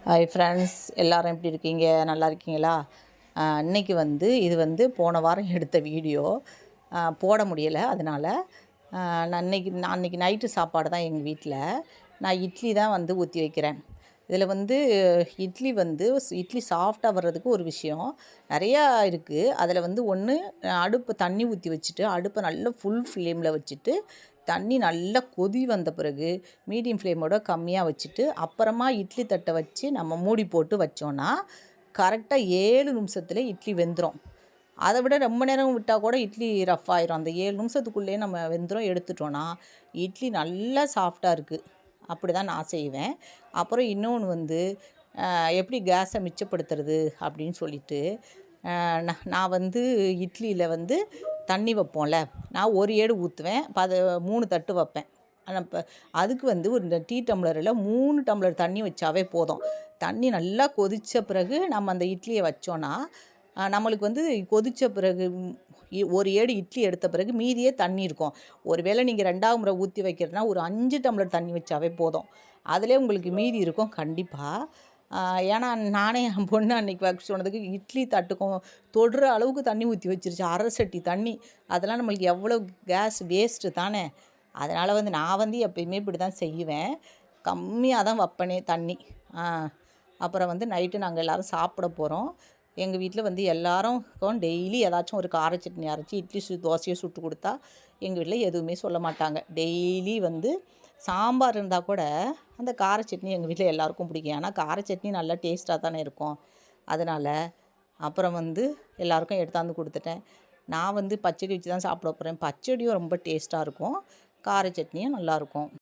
Hi friends, எல்லோரும் எப்படி இருக்கீங்க? நல்லா இருக்கீங்களா? இன்றைக்கி இது போன வாரம் எடுத்த வீடியோ போட முடியலை. அதனால் நான் அன்றைக்கி நைட்டு சாப்பாடு தான் எங்கள் வீட்டில். நான் இட்லி தான் ஊற்றி வைக்கிறேன். இதில் இட்லி சாஃப்டாக வர்றதுக்கு ஒரு விஷயம் நிறையா இருக்குது. அதில் ஒன்று, அடுப்பு தண்ணி ஊற்றி வச்சுட்டு அடுப்பை நல்லா ஃபுல் ஃப்ளேமில் வச்சுட்டு தண்ணி நல்லா கொதி வந்த பிறகு மீடியம் ஃப்ளேமோட கம்மியாக வச்சுட்டு அப்புறமா இட்லி தட்டை வச்சு நம்ம மூடி போட்டு வச்சோன்னா கரெக்டாக 7 நிமிஷத்தில் இட்லி வெந்துடும். அதை விட ரொம்ப நேரம் விட்டால் கூட இட்லி ரஃப் ஆயிரும். அந்த 7 நிமிஷத்துக்குள்ளேயே நம்ம வெந்துடும். எடுத்துட்டோன்னா இட்லி நல்லா சாஃப்டாக இருக்குது. அப்படி தான் நான் செய்வேன். அப்புறம் இன்னொன்று எப்படி கேஸை மிச்சப்படுத்துறது அப்படின்னு சொல்லிட்டு நான் இட்லியில் தண்ணி வைப்போம்ல, நான் ஒரு ஏடு ஊற்றுவேன். இப்போ அதை 3 தட்டு வைப்பேன். ஆனால் இப்போ அதுக்கு ஒரு டீ டம்ளரில் 3 டம்ளர் தண்ணி வச்சாவே போதும். தண்ணி நல்லா கொதித்த பிறகு நம்ம அந்த இட்லியை வச்சோன்னா நம்மளுக்கு கொதித்த பிறகு ஒரு ஏடு இட்லி எடுத்த பிறகு மீதியே தண்ணி இருக்கும். ஒரு வேளை நீங்கள் 2வது முறை ஊற்றி வைக்கிறதுனா ஒரு 5 டம்ளர் தண்ணி வச்சாவே போதும். அதிலே உங்களுக்கு மீதி இருக்கும் கண்டிப்பாக. ஏன்னா நானே என் பொண்ணு அன்றைக்கி வைக்க சொன்னதுக்கு இட்லி தட்டுக்கும் தொடுற அளவுக்கு தண்ணி ஊற்றி வச்சிருச்சு. அரை சட்டி தண்ணி. அதெல்லாம் நம்மளுக்கு எவ்வளோ கேஸ் வேஸ்ட்டு தானே. அதனால் நான் எப்பயுமே இப்படி தான் செய்வேன். கம்மியாக தான் வைப்பனே தண்ணி. அப்புறம் நைட்டு நாங்கள் எல்லோரும் சாப்பிட போகிறோம். எங்கள் வீட்டில் எல்லாருக்கும் டெய்லி ஏதாச்சும் ஒரு கார சட்னி அரைச்சி இட்லி தோசையோ சுட்டு கொடுத்தா எங்கள் வீட்டில் எதுவுமே சொல்ல மாட்டாங்க. டெய்லி சாம்பார் இருந்தால் கூட அந்த கார சட்னி எங்கள் வீட்டில் எல்லாருக்கும் பிடிக்கும். ஏன்னா கார சட்னி நல்லா டேஸ்ட்டாக தானே இருக்கும். அதனால் அப்புறம் எல்லாருக்கும் எடுத்தாந்து கொடுத்துட்டேன். நான் பச்சடி வச்சு தான் சாப்பிட போகிறேன். பச்சடியும் ரொம்ப டேஸ்ட்டாக இருக்கும், கார சட்னியும் நல்லாயிருக்கும்.